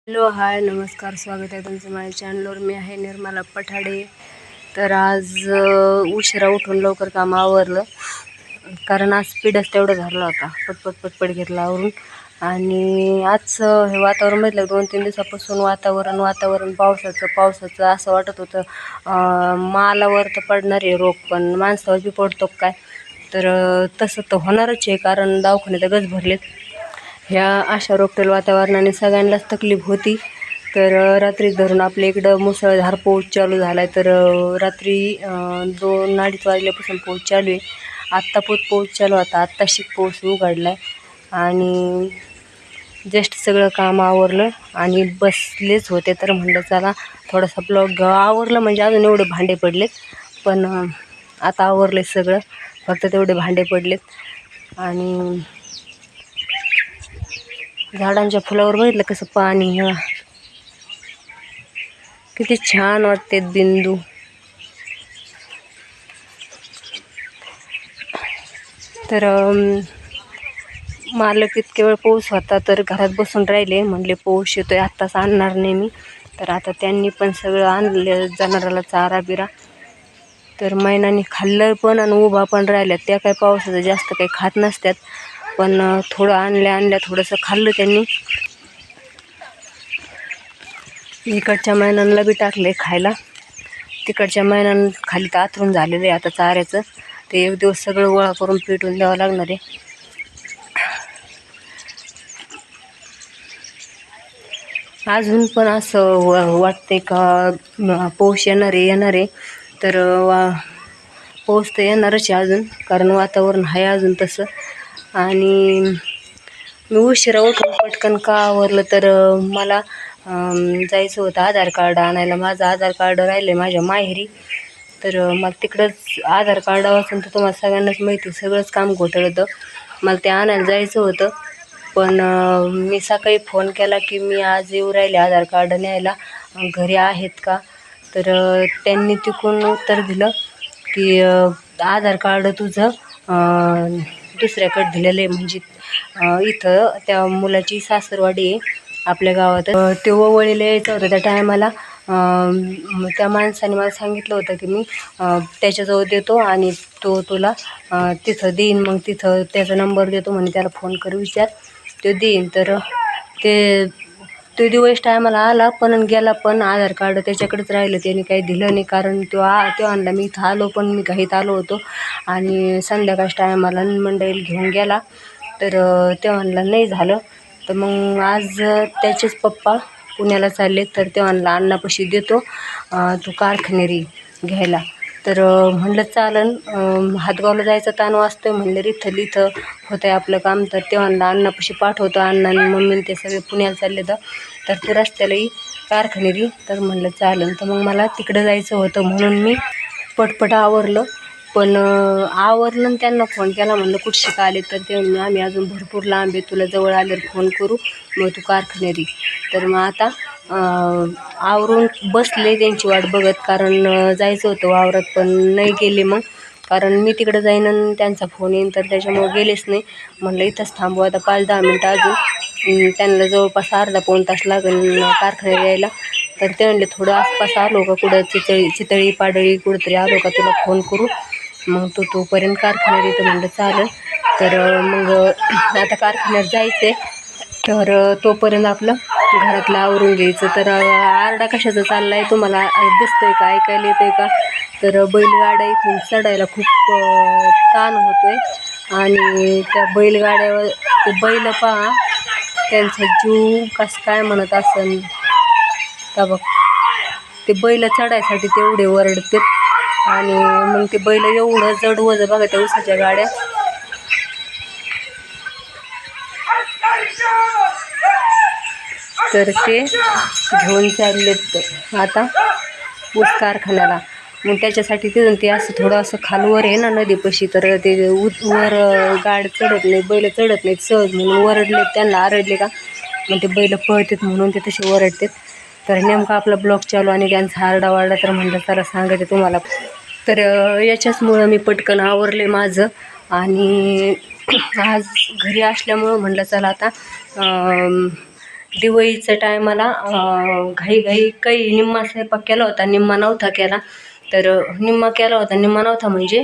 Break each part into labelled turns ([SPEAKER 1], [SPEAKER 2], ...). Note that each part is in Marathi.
[SPEAKER 1] हॅलो हाय नमस्कार, स्वागत आहे तुमचं माझ्या चॅनलवर। मी आहे निर्मला पठाडे। तर आज उशिरा उठून लवकर काम आवरलं, कारण आज स्पीडच तेवढं झाला होता। पटपट घेतला आवरून। आणि आज हे वातावरण बदललं, 2-3 दिवसापासून वातावरण पावसाचं असं वाटत होतं मालावर तर पडणार आहे रोग, पण माणसावर बी पडतो काय। तर तसं तर होणारच आहे, कारण दवाखाने तर गज भरलेत। ह्या अशा रोगटेल वातावरणाने सगळ्यांनाच तकलीफ होती। तर रात्री धरून आपल्या इकडं मुसळधार पाऊस चालू झाला आहे। तर रात्री 2-2:30 वाजल्यापासून पाऊस चालू आहे। आत्ता पाऊस चालू होता, आत्ताशी पाऊस उघडला आहे। आणि जस्ट सगळं काम आवरलं आणि बसलेच होते, तर म्हणलं चला थोडासा ब्लॉग आवरलं। म्हणजे अजून एवढे भांडे पडलेत, पण आता आवरले सगळं, फक्त तेवढे भांडे पडलेत। आणि झाडांच्या फुलावर बघितलं कसं पाणी, किती छान वाटते बिंदू। तर मालक इतके वेळ पाऊस होता, तर घरात बसून राहिले। म्हणले पाऊस येतोय, आत्ताच आणणार नाही मी। तर आता त्यांनी पण सगळं आणलं, जनावराला चारा बिरा। तर मैनाने खाल्लं पण आणि उभा पण राहिल्या। त्या काय पावसाचं जास्त काही खात नसतात, पण थोडं आणल्या थोडंसं खाल्लं त्यांनी। इकडच्या मैनांना बी टाकले खायला। तिकडच्या मैनान खाली तर आतरून झालेलं आहे आता चाऱ्याचं। ते एक दिवस सगळं गोळा करून पेटून द्यावं लागणार आहे। अजून पण असं वाटते का पाऊस येणार आहे। तर पाऊस तर येणारच आहे अजून, कारण वातावरण आहे अजून तसं। आणि मी उशिरा उठून पटकन का आवरलं, तर मला जायचं होतं आधार कार्ड आणायला। माझं आधार कार्ड राहिलं माझ्या माहेरी। तर मला तिकडंच आधार कार्ड वाचून तर तुम्हाला सगळ्यांनाच माहिती, सगळंच काम घोटाळं होतं। मला ते आणायला जायचं होतं, पण मी सकाळी फोन केला की मी आज येऊ राहिले आधार कार्ड न्यायला, घरी आहेत का। तर त्यांनी तिकडून उत्तर दिलं की आधार कार्ड तुझं दुसऱ्याकडे दिलेलं आहे। म्हणजे इथं त्या मुलाची सासरवाडी आहे आपल्या गावात। ते वळीला यायचं होतं त्या टायमाला। त्या माणसाने मला सांगितलं होतं की मी त्याच्याजवळ देतो आणि तो तुला तिथं देईन। मग तिथं त्याचा नंबर देतो म्हणे, त्याला फोन कर विचार, तो देईन। तर तो दिवस टायमाला आला, पण गेला, पण आधार कार्ड त्याच्याकडेच राहिलं। त्याने काही दिलं नाही, कारण तो आणला। मी इथं आलो, पण मी घाईत आलो होतो आणि संध्याकाळच्या टायमाला मंडईला घेऊन गेला। तर ते म्हणला नाही झालं। तर मग आज त्याचेच पप्पा पुण्याला चालले, तर ते म्हणला अण्णापाशी देतो, तू कारखानेरी घ्यायला। तर म्हणलं चालन, हातगावला जायचं ताण वाजतोय म्हणलं, इथं होतं आहे आपलं काम। तर ते म्हणला अण्णापाशी पाठवतो, अण्णा आणि मम्मी ते सगळे पुण्याला चालले तर तू रस्त्यालाही कारखानेरी। तर म्हणलं चालन। तर मग मला तिकडं जायचं होतं, म्हणून मी पटपट आवरलं। पण आवरलं आणि त्यांना फोन केला, म्हणलं कुठं शिका आले। तर ते म्हणले आम्ही अजून भरपूर लांब आहे, तुला जवळ आल्यावर फोन करू, मग तू कारखानेरी। तर मग आता आवरून बसले त्यांची वाट बघत, कारण जायचं होतं वावरात, पण नाही गेले मग, कारण मी तिकडं जाईन आणि त्यांचा फोन येईन, तर त्याच्यामुळे गेलेच नाही। म्हणलं इथंच थांबू आता 5-10 मिनटं अजून, त्यांना जवळपास अर्धा-पाऊण तास लागेल कारखान्यात यायला। तर ते म्हणले थोडं आसपास आलो का, कुठं चितळी पाडळी कुठंतरी आलो का तुला फोन करू, मग तोपर्यंत कारखान्यात येतं। म्हणलं चालेल। तर मग आता कारखान्यात जायचं आहे, तर तोपर्यंत आपलं घरातलं आवरून घ्यायचं। तर आरडा कशाचा चालला आहे तुम्हाला दिसतंय का, ऐकायला येतं आहे का। तर बैलगाड्या इथून चढायला खूप ताण होतो आहे, आणि त्या बैलगाड्यावर ते बैल पहा त्यांचा जीव कसं काय म्हणत असेल। तर बघ ते बैल चढायसाठी तेवढे वरडतात, आणि मग ते बैल एवढं जड वजन बघा त्या उसाच्या गाड्या। तर ते घेऊन चाललेत आता ऊस कारखान्याला। मग त्याच्यासाठी तिथून ते असं थोडं असं खालवर आहे ना नदीपाशी, तर ते वर गाड चढत नाही, बैल चढत नाहीत सहज, म्हणून वरडले, त्यांना आरडले का मग ते बैल पळतात, म्हणून ते तसे वरडतात। तर नेमका आपला ब्लॉग चालू आणि त्यांचा आरडावारडा, तर म्हणलं चला सांगायचं तुम्हाला। तर याच्याचमुळं मी पटकन आवरले माझं, आणि आज घरी असल्यामुळं म्हणलं चला आता दिवाळीच्या टायमाला घाई काही निम्मा स्वयंपाक केला होता, निम्मा नव्हता केला. तर निम्मा केला होता, निम्मा नव्हता म्हणजे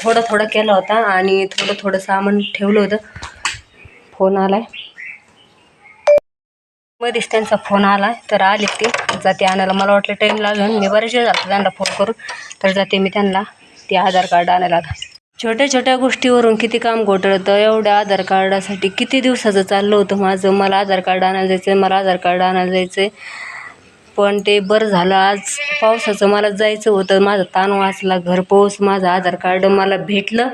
[SPEAKER 1] थोडा थोडा केला होता आणि थोडं थोडं सामान ठेवलं होतं. फोन आलाय मध्येच, त्यांचा फोन आला तर आले ते जाते आणायला. मला वाटलं टाईम लागेल, मी बरेच वेळ झाला त्यांना फोन करून. तर जाते मी त्यांना ते आधार कार्ड आणायला. छोट्या छोट्या गोष्टीवरून किती काम घोटाळतं. एवढ्या आधार कार्डासाठी किती दिवसाचं चाललं होतं माझं, मला आधार कार्ड आणायला जायचं आहे, मला आधार कार्ड आणायला जायचं आहे. पण ते बरं झालं, आज पावसाचं मला जायचं होतं, माझा ताण वाचला, घरपोच माझं आधार कार्ड मला भेटलं.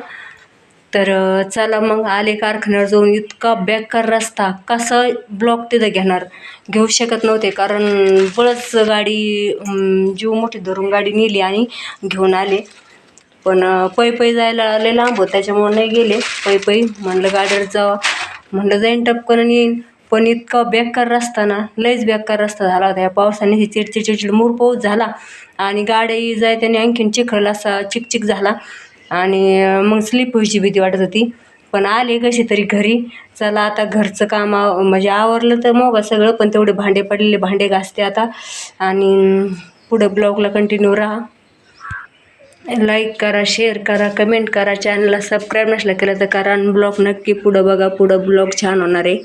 [SPEAKER 1] तर चला मग आले कारखान्यावर जाऊन. इतका बेकार रस्ता, कसं ब्लॉक तिथं घेऊ शकत नव्हते, कारण बळच गाडी जीव मोठी धरून गाडी नेली आणि घेऊन आले. पण पै जायला लय लांब होतं, त्याच्यामुळे नाही गेले पै. म्हणलं गाडीवर जावं, म्हणलं जाईन टपकन येईन. पण इतका बेकार रस्ता ना, लयच बेकार रस्ता झाला होता. या पावसाने ही चिडचिड मूर पाऊस झाला आणि गाडी जाय त्याने आणखीन चिखल असा चिकचिक झाला आणि मग स्लिप व्हायची भीती वाटत होती. पण आले कशी तरी घरी. चला आता घरचं काम म्हणजे आवरलं तर मग सगळं, पण तेवढे भांडे पडलेले भांडे घासते आता. आणि पुढं ब्लॉगला कंटिन्यू राहा. लाईक करा, शेअर करा, कमेंट करा. चॅनलला सबस्क्राईब नसलं केलं तर करा आणि ब्लॉग नक्की पुढं बघा, पुढं ब्लॉग छान होणार आहे.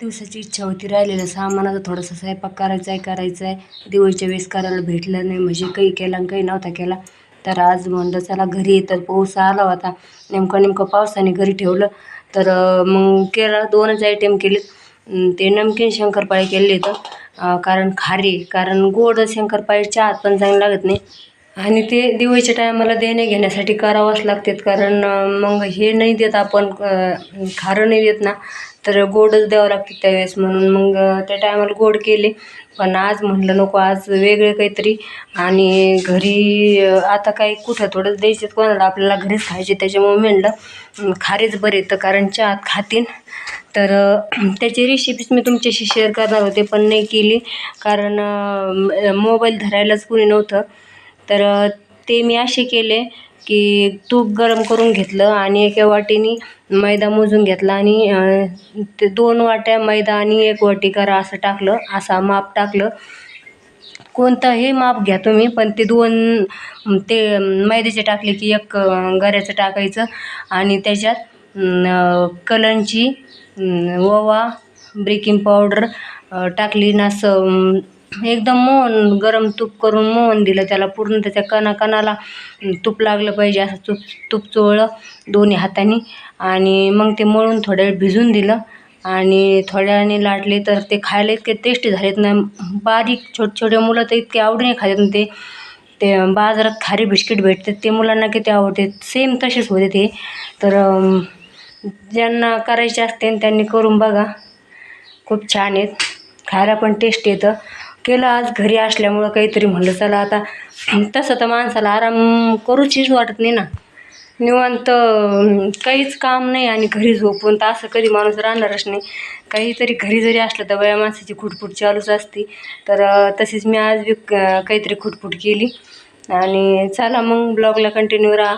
[SPEAKER 1] दिवसाची इच्छा होती, राहिलेलं सामानाचा थोडासा स्वयंपाक करायचा आहे. दिवाळीच्या वेळेस करायला भेटलं नाही, म्हणजे काही केला आणि काही नव्हता केला. तर आज म्हणलं चला घरी येतात, पाऊस आला होता नेमकं पावसाने घरी ठेवलं. तर मग केला, 2च आयटम केले. ते नमकीन शंकरपाळे केले तर कारण गोड शंकरपाळे चहात पण चांगलं लागत नाही. आणि ते दिवाळीच्या टायमाला देणे घेण्यासाठी करावंच लागतात, कारण मग हे नाही देत आपण, खारं नाही देत ना, तर गोडच द्यावं लागते त्यावेळेस. म्हणून मग त्या टायमाला गोड केले. पण आज म्हटलं नको, आज वेगळे काहीतरी. आणि घरी आता काही कुठं थोडंच द्यायचं कोणाला, आपल्याला घरीच खायचे, त्याच्यामुळे म्हणलं खारेच बरे येतं, कारण चहात खातीन. तर त्याची रेसिपीच मी तुमच्याशी शेअर करणार होते, पण नाही केली, कारण मोबाईल धरायलाच कुणी नव्हतं. तर ते मी असे केले की तूप गरम करून घेतलं आणि एका वाटीने मैदा मोजून घेतला आणि ते 2 वाट्या मैदा आणि 1 वाटी करा असं टाकलं, असा माप टाकलं. कोणतंही माप घ्या तुम्ही, पण ते मैद्याचे टाकले की 1 गऱ्याचं टाकायचं आणि त्याच्यात कलंची, ओवा, बेकिंग पावडर टाकली ना, असं एकदम मोहन गरम तूप करून मोहन दिलं त्याला. पूर्ण त्याच्या कणाला तूप लागलं पाहिजे, असं तूप चोळलं दोन्ही हाताने आणि मग ते मळून थोड्या वेळ भिजून दिलं आणि थोड्या वेळाने लाटले. तर ते खायला इतके टेस्टी झालेत ना, बारीक छोटे मुलं तर इतके आवडीने खातात. ते बाजारात खारी बिस्किट भेटतात, ते मुलांना किती आवडते, सेम तसेच होते ते. तर ज्यांना करायचे असते त्यांनी करून बघा, खूप छान आहेत, खायला पण टेस्ट येतं. केलं आज घरी असल्यामुळं काहीतरी, म्हणलं चला आता. तसं तर माणसाला आराम करूचीच वाटत नाही ना, निवांत काहीच काम नाही आणि घरी झोपून, तर असं कधी माणूस राहणारच नाही. काहीतरी घरी जरी असलं तर बाया माणसाची खुटफुट चालूच असते. तर तशीच मी आज काहीतरी खुटफुट केली. आणि चला मग ब्लॉगला कंटिन्यू राहा.